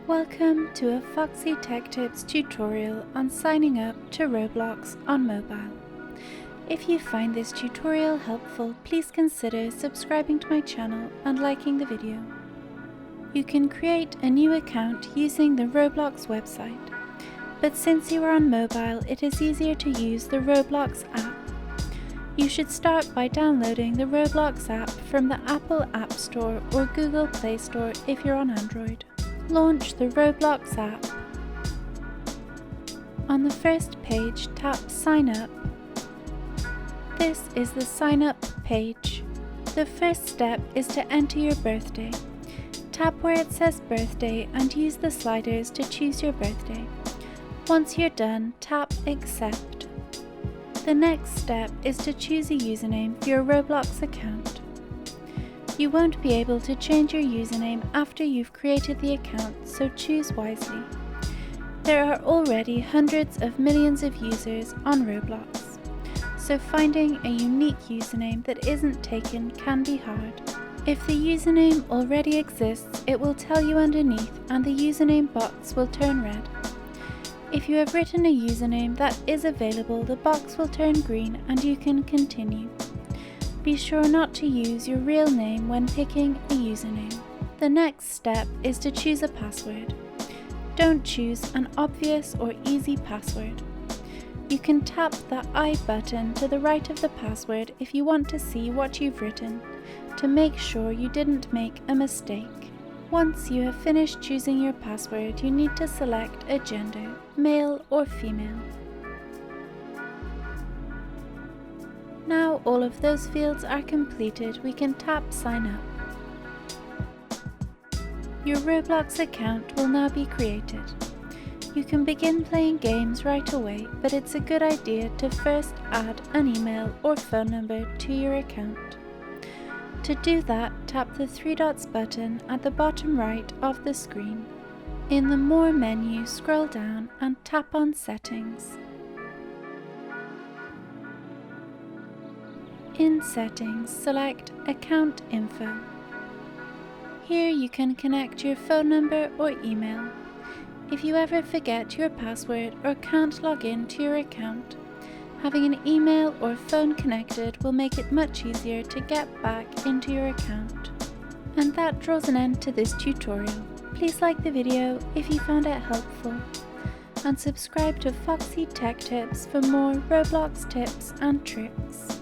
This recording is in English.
Welcome to a Foxy Tech Tips tutorial on signing up to Roblox on mobile. If you find this tutorial helpful, please consider subscribing to my channel and liking the video. You can create a new account using the Roblox website, but since you are on mobile, it is easier to use the Roblox app. You should start by downloading the Roblox app from the Apple App Store or Google Play Store if you're on Android. Launch the Roblox app. On the first page, tap Sign Up. This is the Sign Up page. The first step is to enter your birthday. Tap where it says Birthday and use the sliders to choose your birthday. Once you're done, tap Accept. The next step is to choose a username for your Roblox account. You won't be able to change your username after you've created the account, so choose wisely. There are already hundreds of millions of users on Roblox, so finding a unique username that isn't taken can be hard. If the username already exists, it will tell you underneath and the username box will turn red. If you have written a username that is available, the box will turn green and you can continue. Be sure not to use your real name when picking a username. The next step is to choose a password. Don't choose an obvious or easy password. You can tap the I button to the right of the password if you want to see what you've written, to make sure you didn't make a mistake. Once you have finished choosing your password, you need to select a gender, male or female. Now all of those fields are completed, we can tap Sign Up. Your Roblox account will now be created. You can begin playing games right away, but it's a good idea to first add an email or phone number to your account. To do that, tap the three dots button at the bottom right of the screen. In the More menu, scroll down and tap on Settings. In Settings, select Account Info. Here you can connect your phone number or email. If you ever forget your password or can't log in to your account, having an email or phone connected will make it much easier to get back into your account. And that draws an end to this tutorial. Please like the video if you found it helpful, and subscribe to Foxy Tech Tips for more Roblox tips and tricks.